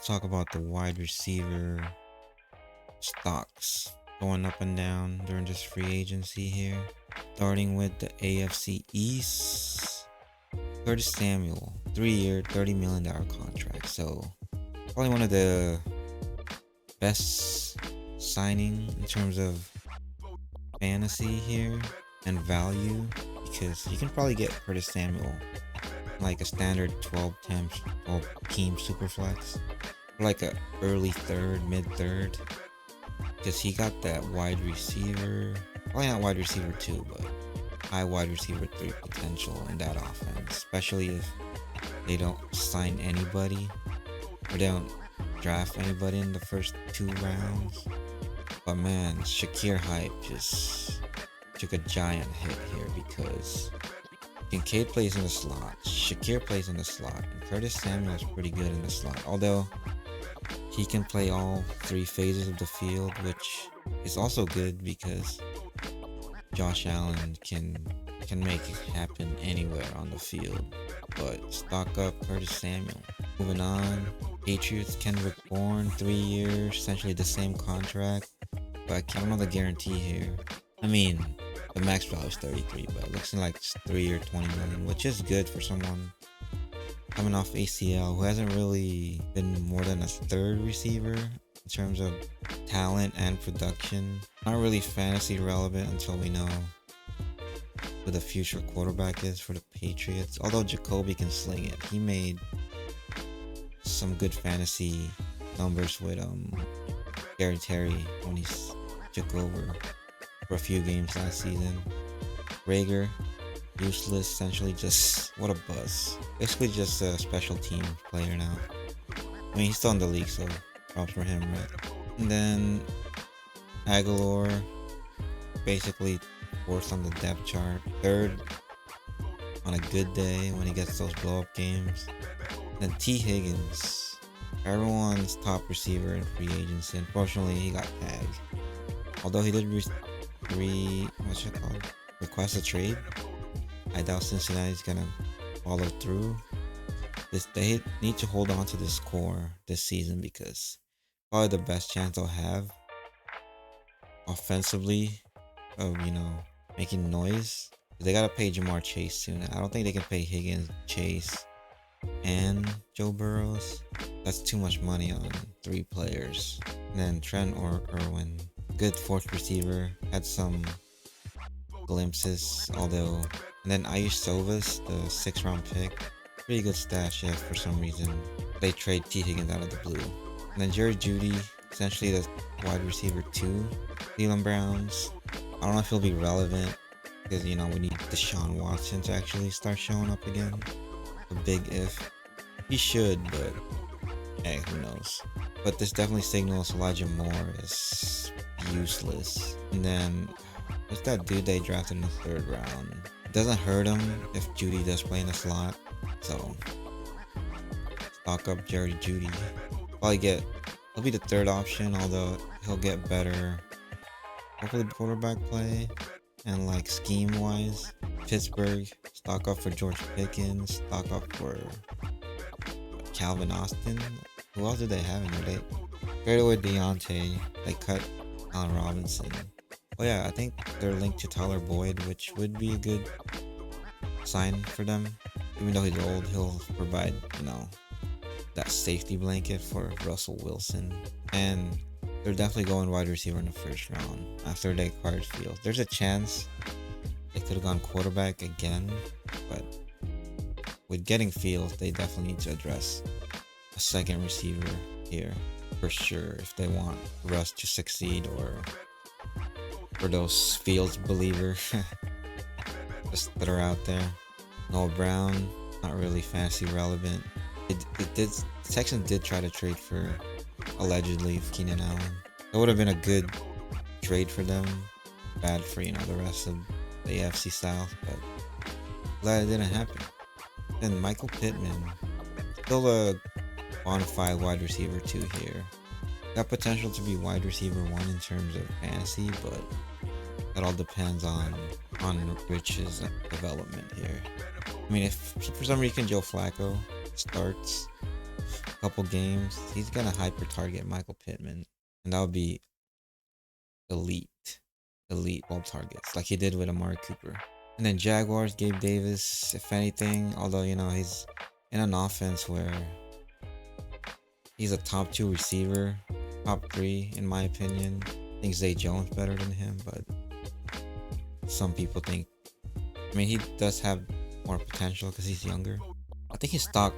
talk about the wide receiver stocks going up and down during this free agency here. Starting with the AFC East, Curtis Samuel, 3-year, $30 million contract. So probably one of the best signing in terms of fantasy here and value, because you can probably get Curtis Samuel like a standard 12 team super flex, or like a early third, mid third, because he got that wide receiver, probably not wide receiver 2, but high wide receiver 3 potential in that offense, especially if they don't sign anybody or they don't draft anybody in the first 2 rounds. But man, Shakir hype just took a giant hit here because Kincaid plays in the slot, Shakir plays in the slot, and Curtis Samuel is pretty good in the slot. Although he can play all 3 phases of the field, which is also good because Josh Allen can make it happen anywhere on the field. But stock up Curtis Samuel. Moving on, Patriots, Kendrick Bourne, 3 years, essentially the same contract, but I don't know the guarantee here. I mean, the max value is 33, but it looks like it's 3-year, $20 million, which is good for someone coming off ACL who hasn't really been more than a third receiver in terms of talent and production. Not really fantasy relevant until we know who the future quarterback is for the Patriots. Although Jacoby can sling it, he made some good fantasy numbers with Gary Terry when he took over for a few games last season. Rager, useless, essentially just what a buzz. Basically just a special team player now. I mean, he's still in the league, so props for him, right? And then Aguilar, basically fourth on the depth chart, third on a good day when he gets those blow up games. And then T. Higgins, everyone's top receiver in free agency. Unfortunately, he got tagged. Although he did request a trade, I doubt Cincinnati's gonna follow through. They need to hold on to this core this season because probably the best chance they'll have offensively of making noise. They gotta pay Jamar Chase soon. I don't think they can pay Higgins, Chase, and Joe Burrows. That's too much money on 3 players. And then Trent or Irwin, good fourth receiver, had some glimpses, although. And then Ayush Sovas, the 6th round pick, pretty good stash if for some reason they trade T. Higgins out of the blue. And then Jerry Jeudy, essentially the wide receiver 2, Cleveland Browns. I don't know if he'll be relevant because we need Deshaun Watson to actually start showing up again. A big if. He should, but hey, who knows? But this definitely signals Elijah Moore is useless. And then what's that dude they drafted in the 3rd round? It doesn't hurt him if Jeudy does play in the slot, so stock up Jerry Jeudy. He'll be the 3rd option, although he'll get better, hopefully quarterback play and like scheme wise. Pittsburgh, stock up for George Pickens, stock up for Calvin Austin. Who else did they have in there? They traded away Deontay. They cut Allen Robinson. Oh yeah, I think they're linked to Tyler Boyd, which would be a good sign for them. Even though he's old, he'll provide, that safety blanket for Russell Wilson. And they're definitely going wide receiver in the 1st round after they acquired Fields. There's a chance they could have gone quarterback again, but with getting Fields, they definitely need to address a 2nd receiver here for sure if they want Russ to succeed, or for those Fields believers that are out there. Noah Brown, not really fantasy relevant. The Texans did try to trade for, allegedly, Keenan Allen. That would have been a good trade for them. Bad for the rest of the AFC South, but glad it didn't happen. Then Michael Pittman, still a bona fide wide receiver 2 here. Got potential to be wide receiver 1 in terms of fantasy, but that all depends on Rich's development here. I mean, if for some reason Joe Flacco starts, couple games, he's gonna hyper target Michael Pittman, and that would be elite 12 targets, like he did with Amari Cooper. And then Jaguars, Gabe Davis, if anything, although he's in an offense where he's a top 2 receiver, top 3 in my opinion. I think Zay Jones better than him, but some people think, he does have more potential because he's younger. I think his stock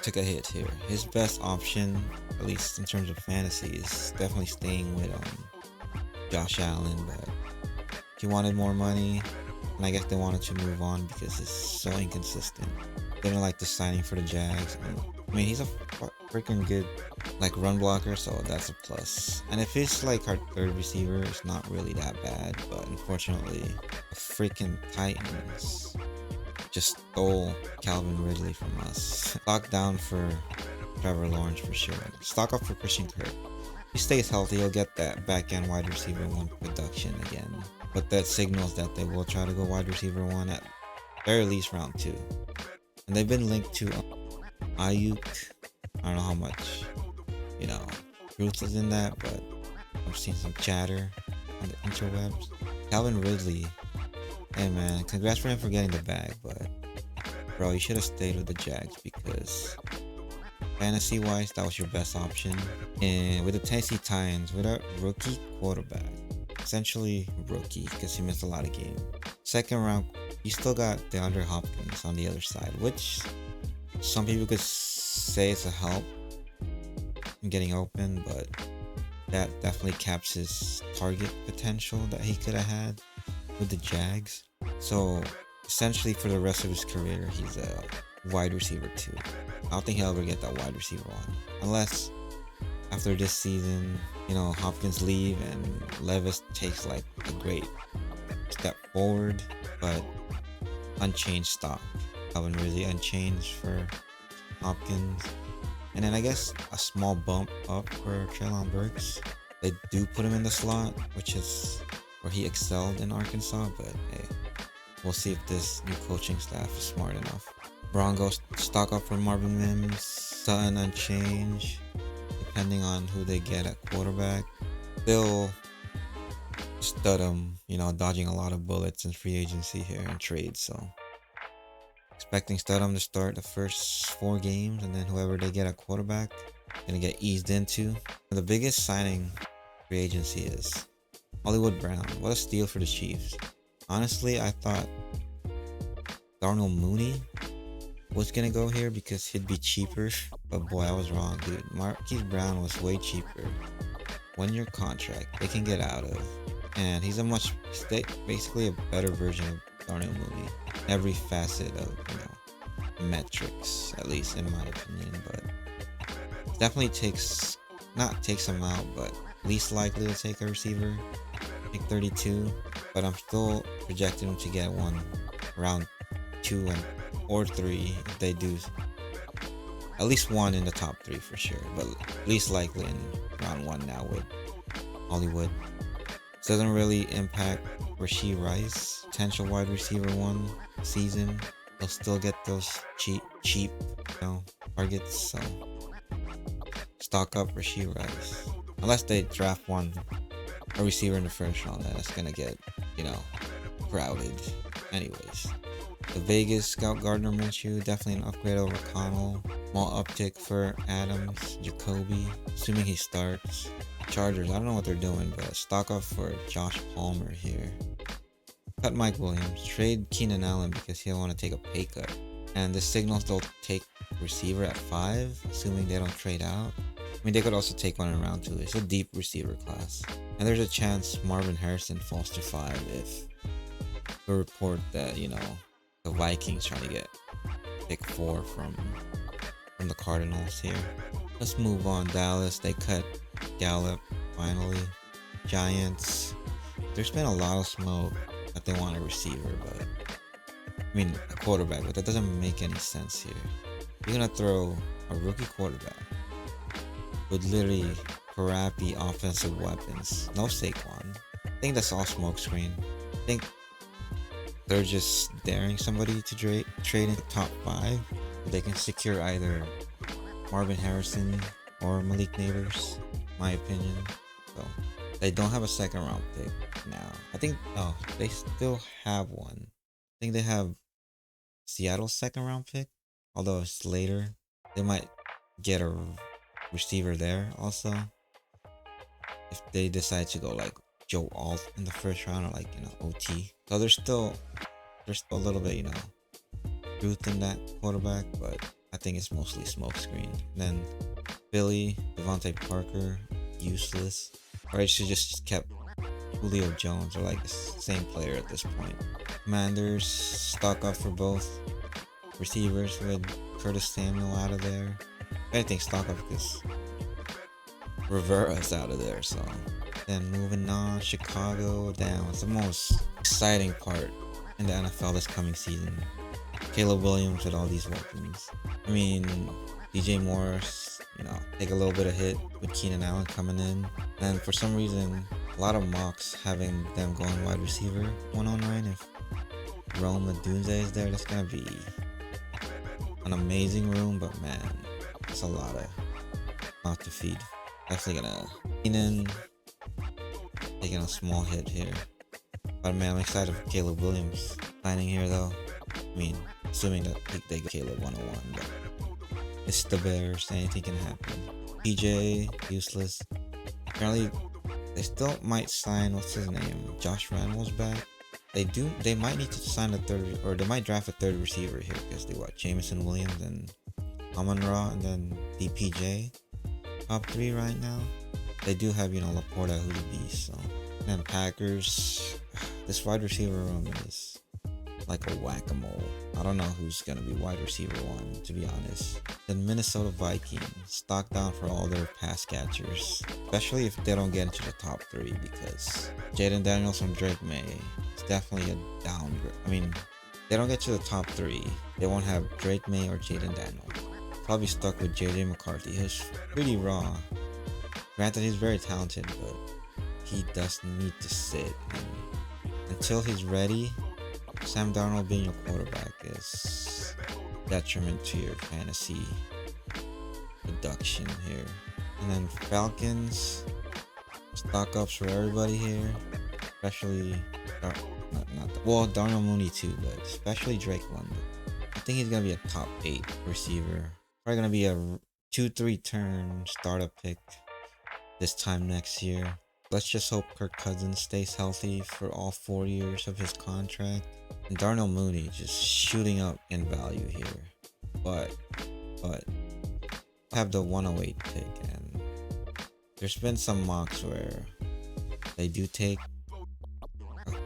took a hit here. His best option, at least in terms of fantasy, is definitely staying with Josh Allen, but he wanted more money, and I guess they wanted to move on because it's so inconsistent. They didn't like the signing for the Jags. He's a freaking good run blocker, so that's a plus. And if it's our third receiver, it's not really that bad, but unfortunately, the freaking Titans just stole Calvin Ridley from us. Stock down for Trevor Lawrence for sure. Stock up for Christian Kirk. If he stays healthy, he'll get that back-end wide receiver 1 production again. But that signals that they will try to go wide receiver 1 at very least round 2. And they've been linked to Ayuk. I don't know how much, truth is in that, but I've seen some chatter on the interwebs. Calvin Ridley, hey man, congrats for him for getting the bag, but bro, you should have stayed with the Jags because fantasy-wise, that was your best option. And with the Tennessee Titans, with a rookie quarterback, essentially rookie because he missed a lot of games. Second round, you still got DeAndre Hopkins on the other side, which some people could say it's a help in getting open, but that definitely caps his target potential that he could have had with the Jags. So essentially for the rest of his career, he's a wide receiver 2. I don't think he'll ever get that wide receiver 1 unless after this season, Hopkins leave and Levis takes a great step forward, but unchanged stock. Calvin Ridley unchanged for Hopkins. And then I guess a small bump up for Treylon Burks. They do put him in the slot, which is where he excelled in Arkansas, but hey, we'll see if this new coaching staff is smart enough. Broncos stock up for Marvin Mims, Sutton unchanged, depending on who they get at quarterback. They'll stud him, dodging a lot of bullets in free agency here and trade, so expecting Studham to start the first 4 games, and then whoever they get at quarterback gonna get eased into. The biggest signing free agency is Hollywood Brown. What a steal for the Chiefs. Honestly, I thought Darnell Mooney was gonna go here because he'd be cheaper, but boy, I was wrong, dude. Marquise Brown was way cheaper. 1-year contract they can get out of, and he's basically a better version of Darnell Mooney. Every facet of metrics, at least in my opinion, but definitely takes him out, but least likely to take a receiver. Pick 32, but I'm still projecting him to get one round 2 or 3 if they do at least one in the top 3 for sure, but least likely in round 1 now with Hollywood. This doesn't really impact Rashee Rice, potential wide receiver 1 season. They'll still get those cheap targets, so stock up Rashee Rice. Unless they draft a receiver in the first round, that's gonna get, crowded. Anyways, the Vegas scout Gardner Minshew, definitely an upgrade over Connell. Small uptick for Adams, Jacoby, assuming he starts. Chargers, I don't know what they're doing, but stock up for Josh Palmer here. Cut Mike Williams, trade Keenan Allen because he don't want to take a pay cut. And this signals they'll take receiver at 5, assuming they don't trade out. They could also take one in round 2. It's a deep receiver class. And there's a chance Marvin Harrison falls to 5 if the report that, the Vikings trying to get pick 4 from the Cardinals here. Let's move on. Dallas, they cut Gallup finally. Giants, there's been a lot of smoke that they want a receiver, but a quarterback, but that doesn't make any sense here. You're gonna throw a rookie quarterback with literally crappy offensive weapons. No Saquon. I think that's all smokescreen. I think they're just daring somebody to trade in the top 5. They can secure either Marvin Harrison or Malik Neighbors, my opinion. So they don't have a second round pick now. I think they still have one. I think they have Seattle's second round pick, although it's later. They might get a receiver there also if they decide to go like Joe Alt in the first round or like OT. So there's still a little bit truth in that quarterback, but I think it's mostly smokescreen. Then Philly, Devontae Parker, useless. Or I should just kept Julio Jones or like the same player at this point. Commanders stock up for both receivers with Curtis Samuel out of there. If anything, stock up because Rivera's out of there. So then moving on, Chicago down. It's the most exciting part in the NFL this coming season. Caleb Williams with all these weapons. I mean, DJ Morris, take a little bit of hit with Keenan Allen coming in. And for some reason, a lot of mocks having them going wide receiver 109. If Rome Odunze is there, that's going to be an amazing room. But man, it's a lot of mouth to feed. Definitely going to Keenan taking a small hit here. But man, I'm excited for Caleb Williams signing here though. I mean, assuming that they get Caleb 101, but it's the Bears, anything can happen. PJ, useless. Apparently, they still might sign, what's his name? Josh Reynolds back. They might need to sign they might draft a third receiver here because they Jameson Williams and Amon-Ra and then DPJ. Top 3 right now. They do have, Laporta who's a beast, so. And then Packers, this wide receiver room is like a whack-a-mole. I don't know who's gonna be wide receiver 1, to be honest. Then Minnesota Vikings, stock down for all their pass catchers, especially if they don't get into the top 3 because Jaden Daniels from Drake May is definitely a downgrade. I mean, they don't get to the top 3, they won't have Drake May or Jaden Daniels. Probably stuck with JJ McCarthy. He's pretty raw. Granted, he's very talented, but he does need to sit. And until he's ready, Sam Darnold being your quarterback is detriment to your fantasy production here. And then Falcons, stock ups for everybody here, especially Darnell Mooney too, but especially Drake London. I think he's gonna be a top 8 receiver. Probably gonna be a 2-3 turn startup pick this time next year. Let's just hope Kirk Cousins stays healthy for all 4 years of his contract. And Darnell Mooney just shooting up in value here. But have the 108 pick, and there's been some mocks where they do take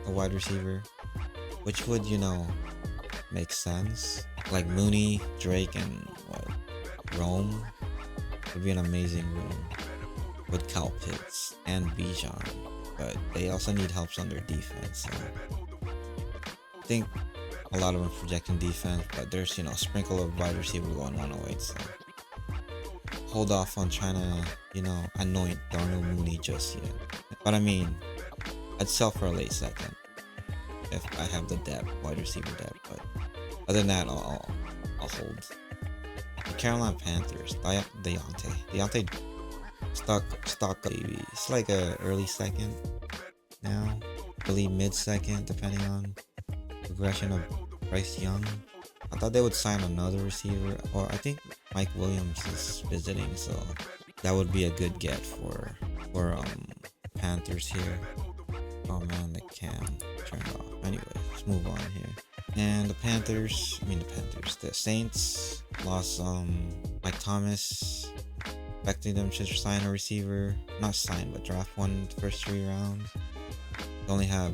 a wide receiver, which would, make sense. Like Mooney, Drake, and Rome would be an amazing room with Kyle Pitts and Bijan, but they also need helps on their defense. So I think a lot of them projecting defense, but there's a sprinkle of wide receiver going 108. So hold off on trying to anoint Darnell Mooney just yet. But I mean, I'd sell for a late second if I have the wide receiver depth. But other than that, I'll hold. The Carolina Panthers, Deontay stock baby. It's like a early second now, early mid second, depending on progression of Bryce Young. I thought they would sign another receiver, or I think Mike Williams is visiting, so that would be a good get for Panthers here. Oh man, the cam turned off. Anyway, let's move on here. And the Saints lost Mike Thomas, expecting them to sign a receiver. Not sign, but draft one the first 3 rounds. They only have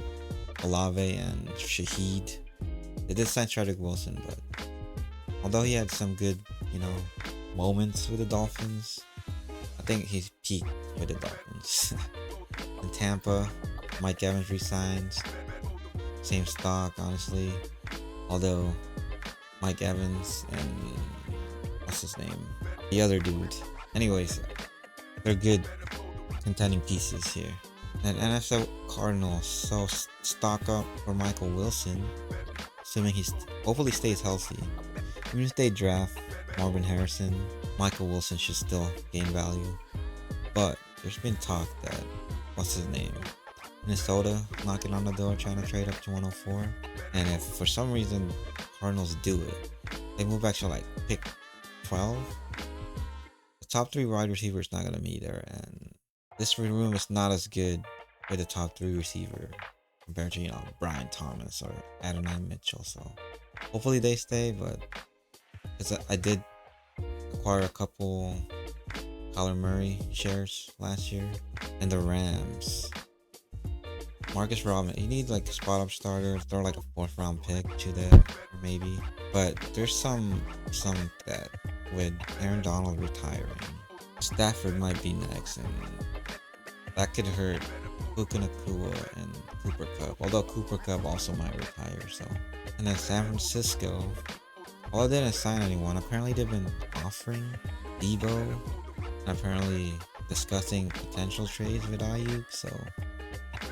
Olave and Shaheed. They did sign Chadwick Wilson, but although he had some good, moments with the Dolphins, I think he's peaked with the Dolphins. In Tampa, Mike Evans resigns. Same stock, honestly. Although Mike Evans and what's his name? The other dude. Anyways, they're good contending pieces here. And NFL Cardinals, so stock up for Michael Wilson, assuming he hopefully stays healthy. Even if they draft Marvin Harrison Michael Wilson should still gain value. But there's been talk that, what's his name? Minnesota knocking on the door trying to trade up to 104. And if for some reason Cardinals do it, they move back to like pick 12. The top 3 wide receiver is not going to be there. And this room is not as good with the top 3 receiver compared to, Brian Thomas or Adonai Mitchell. So hopefully they stay, but because I did acquire a couple Kyler Murray shares last year, and the Rams. Marcus Robin, you need like a spot up starter, throw like a 4th round pick to that, maybe. But there's some that with Aaron Donald retiring, Stafford might be next, and that could hurt Puka Nacua and Cooper Kupp. Although Cooper Kupp also might retire, so. And then San Francisco, well, they didn't sign anyone. Apparently they've been offering Debo, and apparently discussing potential trades with Ayuk, so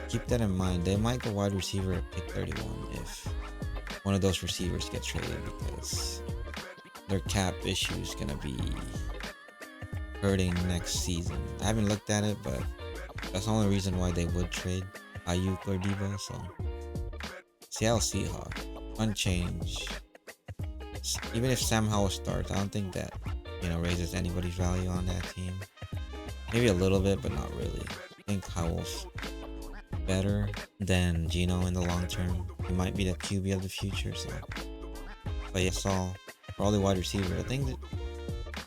keep that in mind. They might go wide receiver at pick 31 if one of those receivers gets traded, because their cap issue is going to be hurting next season. I haven't looked at it, but that's the only reason why they would trade Ayuk or Debo. So Seattle Seahawks, unchanged. Even if Sam Howell starts, I don't think that raises anybody's value on that team. Maybe a little bit, but not really. I think Howell's better than Geno in the long term. He might be the QB of the future. So, but yeah, so for all the wide receivers, I think that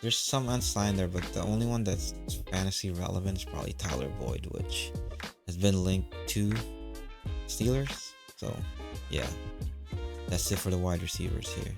there's some unsigned there, but the only one that's fantasy relevant is probably Tyler Boyd, which has been linked to Steelers. So yeah, that's it for the wide receivers here.